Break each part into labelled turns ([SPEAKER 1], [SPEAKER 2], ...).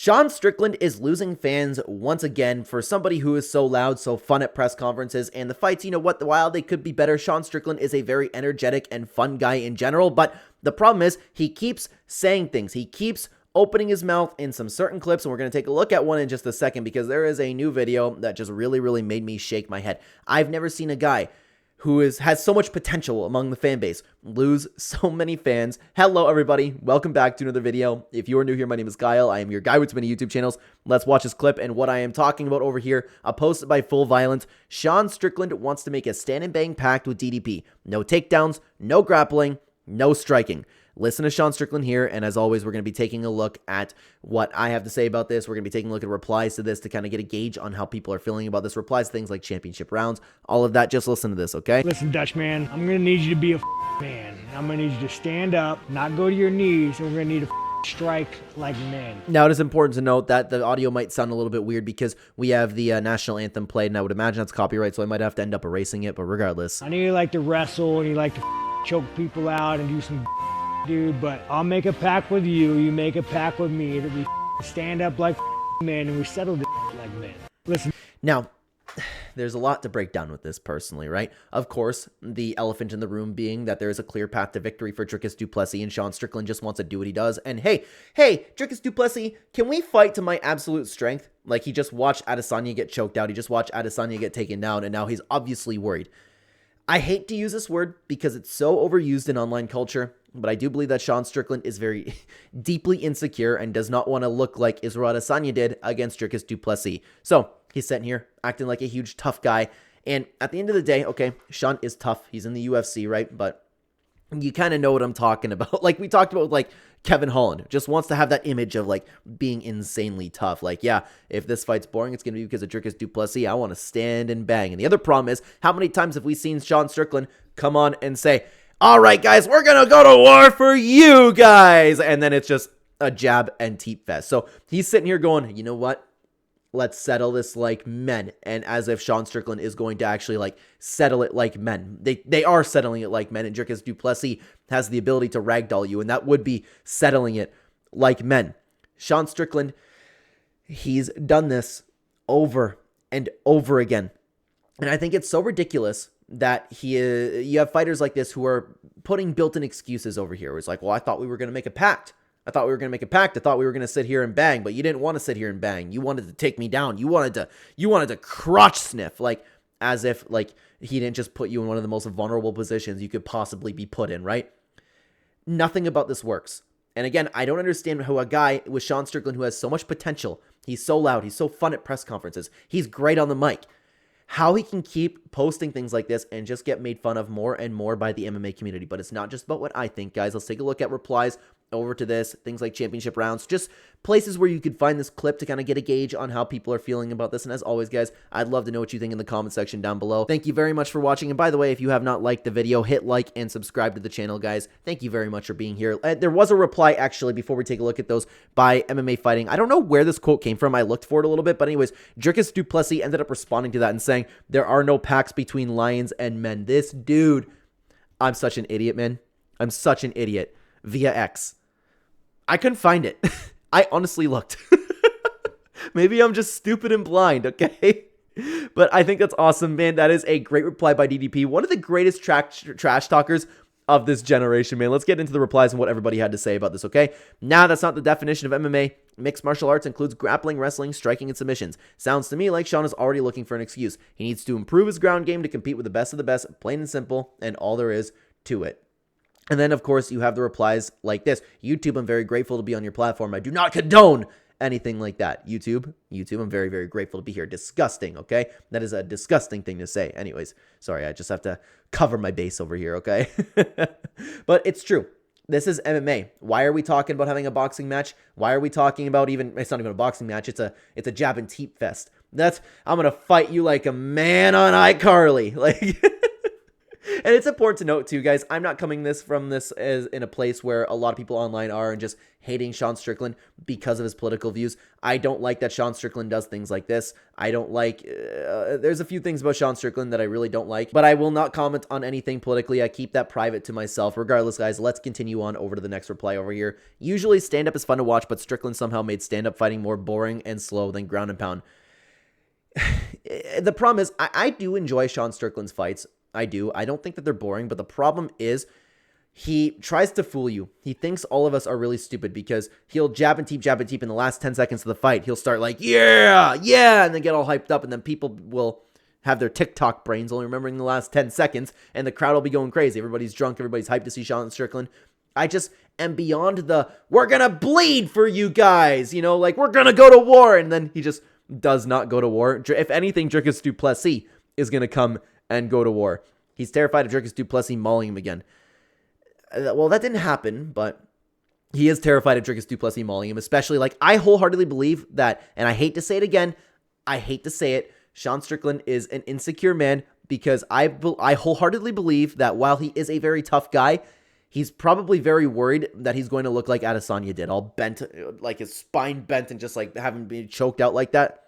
[SPEAKER 1] Sean Strickland is losing fans once again for somebody who is so loud, so fun at press conferences, and the fights, you know what, while they could be better, Sean Strickland is a very energetic and fun guy in general, but the problem is he keeps saying things. He keeps opening his mouth in some certain clips, and we're going to take a look at one in just a second because there is a new video that just really made me shake my head. I've never seen a guy who has so much potential among the fan base lose so many fans. Hello, everybody. Welcome back to another video. If you are new here, my name is Kyle. I am your guy with many YouTube channels. Let's watch this clip. And what I am talking about over here, a post by Full Violence. Sean Strickland wants to make a stand and bang pact with DDP. No takedowns, no grappling, no striking. Listen to Sean Strickland here, and as always, we're going to be taking a look at what I have to say about this. We're going to be taking a look at replies to this to kind of get a gauge on how people are feeling about this. Replies to things like championship rounds, all of that. Just listen to this, okay?
[SPEAKER 2] Listen, Dutchman, I'm going to need you to be a man. I'm going to need you to stand up, not go to your knees, and we're going to need to strike like men.
[SPEAKER 1] Now, it is important to note that the audio might sound a little bit weird because we have the national anthem played, and I would imagine that's copyright, so I might have to end up erasing it, but regardless.
[SPEAKER 2] I know you like to wrestle, and you like to choke people out and do some dude, but I'll make a pact with you, you make a pact with me, that we stand up like men and we settle this like men. Listen.
[SPEAKER 1] Now, there's a lot to break down with this personally, right? Of course, the elephant in the room being that there is a clear path to victory for Dricus Du Plessis, and Sean Strickland just wants to do what he does. And hey, Dricus Du Plessis, can we fight to my absolute strength? Like, he just watched Adesanya get choked out, he just watched Adesanya get taken down, and now he's obviously worried. I hate to use this word because it's so overused in online culture, but I do believe that Sean Strickland is very deeply insecure and does not want to look like Israel Adesanya did against Dricus Du Plessis. So he's sitting here acting like a huge tough guy. And at the end of the day, okay, Sean is tough. He's in the UFC, right? But you kind of know what I'm talking about. Like we talked about with like Kevin Holland, just wants to have that image of like being insanely tough. Like, yeah, if this fight's boring, it's going to be because of Dricus Du Plessis. I want to stand and bang. And the other problem is, how many times have we seen Sean Strickland come on and say, all right, guys, we're going to go to war for you guys. And then it's just a jab and teep fest. So he's sitting here going, you know what? Let's settle this like men. And as if Sean Strickland is going to actually like settle it like men. They are settling it like men. And Dricus Du Plessis has the ability to ragdoll you. And that would be settling it like men. Sean Strickland, he's done this over and over again. And I think it's so ridiculous that you have fighters like this who are putting built-in excuses over here. It's like, well, I thought we were going to make a pact. I thought we were going to make a pact. I thought we were going to sit here and bang, but you didn't want to sit here and bang. You wanted to take me down. You wanted to crotch sniff, like as if like he didn't just put you in one of the most vulnerable positions you could possibly be put in, right? Nothing about this works. And again, I don't understand how a guy with Sean Strickland who has so much potential, he's so loud, he's so fun at press conferences, he's great on the mic, how he can keep posting things like this and just get made fun of more and more by the MMA community. But it's not just about what I think, guys. Let's take a look at replies over to this, things like championship rounds, just places where you could find this clip to kind of get a gauge on how people are feeling about this. And as always, guys, I'd love to know what you think in the comment section down below. Thank you very much for watching. And by the way, if you have not liked the video, hit like and subscribe to the channel, guys. Thank you very much for being here. There was a reply, actually, before we take a look at those, by MMA Fighting. I don't know where this quote came from. I looked for it a little bit. But anyways, Dricus Du Plessis ended up responding to that and saying, there are no pacts between lions and men. This dude, I'm such an idiot, man. I'm such an idiot. Via X. I couldn't find it. I honestly looked. Maybe I'm just stupid and blind, okay? But I think that's awesome, man. That is a great reply by DDP. One of the greatest trash talkers of this generation, man. Let's get into the replies and what everybody had to say about this, okay? Nah, that's not the definition of MMA. Mixed martial arts includes grappling, wrestling, striking, and submissions. Sounds to me like Sean is already looking for an excuse. He needs to improve his ground game to compete with the best of the best, plain and simple, and all there is to it. And then, of course, you have the replies like this. YouTube, I'm very grateful to be on your platform. I do not condone anything like that. YouTube, I'm very grateful to be here. Disgusting, okay? That is a disgusting thing to say. Anyways, sorry, I just have to cover my base over here, okay? But it's true. This is MMA. Why are we talking about having a boxing match? Why are we talking about it's not even a boxing match. It's a jab and teep fest. I'm going to fight you like a man on iCarly. Like... And it's important to note too, guys, I'm not coming from this as in a place where a lot of people online are and just hating Sean Strickland because of his political views. I don't like that Sean Strickland does things like this. I don't like, there's a few things about Sean Strickland that I really don't like, but I will not comment on anything politically. I keep that private to myself. Regardless, guys, let's continue on over to the next reply over here. Usually stand-up is fun to watch, but Strickland somehow made stand-up fighting more boring and slow than ground and pound. The problem is, I do enjoy Sean Strickland's fights. I do. I don't think that they're boring, but the problem is he tries to fool you. He thinks all of us are really stupid because he'll jab and teep in the last 10 seconds of the fight. He'll start like, yeah, and then get all hyped up, and then people will have their TikTok brains only remembering the last 10 seconds, and the crowd will be going crazy. Everybody's drunk. Everybody's hyped to see Sean Strickland. I just am beyond the, we're going to bleed for you guys, you know, like, we're going to go to war, and then he just does not go to war. If anything, Dricus Du Plessis is going to come and go to war. He's terrified of Dricus Du Plessis mauling him again. Well, that didn't happen, but he is terrified of Dricus Du Plessis mauling him, especially, like, I wholeheartedly believe that, and I hate to say it again, I hate to say it, Sean Strickland is an insecure man because I wholeheartedly believe that while he is a very tough guy, he's probably very worried that he's going to look like Adesanya did, all bent, like his spine bent and just like having been choked out like that.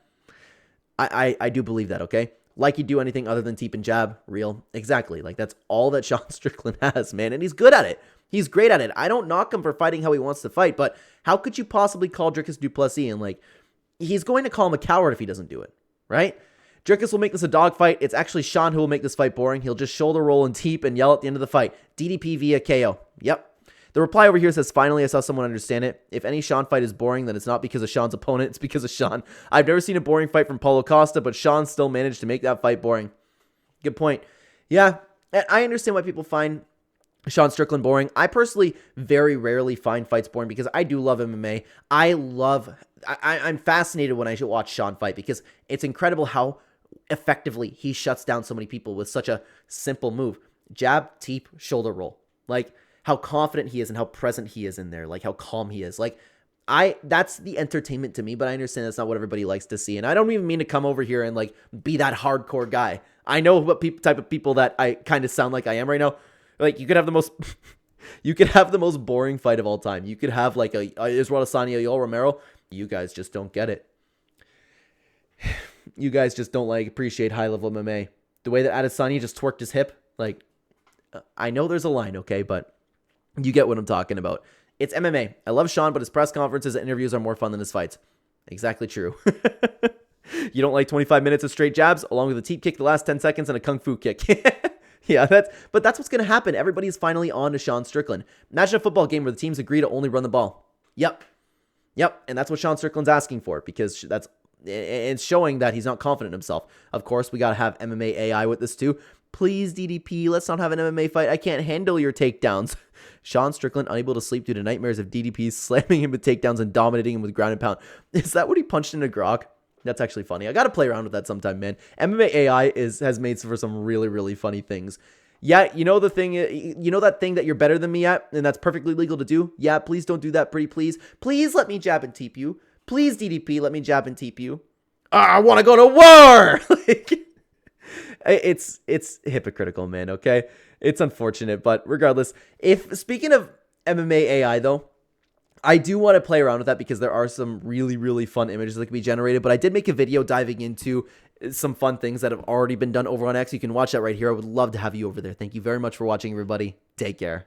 [SPEAKER 1] I do believe that, okay? Like he'd do anything other than teep and jab, real. Exactly. Like that's all that Sean Strickland has, man. And he's good at it. He's great at it. I don't knock him for fighting how he wants to fight, but how could you possibly call Dricus Du Plessis and like, he's going to call him a coward if he doesn't do it, right? Dricus will make this a dogfight. It's actually Sean who will make this fight boring. He'll just shoulder roll and teep and yell at the end of the fight. DDP via KO. Yep. The reply over here says, finally, I saw someone understand it. If any Sean fight is boring, then it's not because of Sean's opponent. It's because of Sean. I've never seen a boring fight from Paulo Costa, but Sean still managed to make that fight boring. Good point. Yeah, I understand why people find Sean Strickland boring. I personally very rarely find fights boring because I do love MMA. I'm fascinated when I watch Sean fight because it's incredible how effectively he shuts down so many people with such a simple move. Jab, teep, shoulder roll. Like, how confident he is and how present he is in there, like how calm he is. Like, that's the entertainment to me, but I understand that's not what everybody likes to see. And I don't even mean to come over here and like be that hardcore guy. I know what type of people that I kind of sound like I am right now. Like, you could have the most, you could have the most boring fight of all time. You could have like a Israel Adesanya, Yoel Romero. You guys just don't get it. You guys just don't like appreciate high level MMA. The way that Adesanya just twerked his hip, like, I know there's a line, okay, but you get what I'm talking about. It's MMA. I love Sean, but his press conferences and interviews are more fun than his fights. Exactly true. You don't like 25 minutes of straight jabs, along with a teep kick the last 10 seconds and a kung fu kick. Yeah, that's what's going to happen. Everybody's finally on to Sean Strickland. Imagine a football game where the teams agree to only run the ball. Yep. And that's what Sean Strickland's asking for because it's showing that he's not confident in himself. Of course, we got to have MMA AI with this too. Please, DDP, let's not have an MMA fight. I can't handle your takedowns. Sean Strickland unable to sleep due to nightmares of DDP slamming him with takedowns and dominating him with ground and pound. Is that what he punched into Grok? That's actually funny. I got to play around with that sometime, man. MMA AI has made for some really, really funny things. Yeah, you know the thing, you know that thing that you're better than me at, and that's perfectly legal to do? Yeah, please don't do that, pretty please. Please let me jab and teep you. Please, DDP, let me jab and teep you. I want to go to war! Like, it's hypocritical, man, okay? It's unfortunate, but regardless, speaking of MMA AI, though, I do want to play around with that because there are some really, really fun images that can be generated, but I did make a video diving into some fun things that have already been done over on X. You can watch that right here. I would love to have you over there. Thank you very much for watching, everybody. Take care.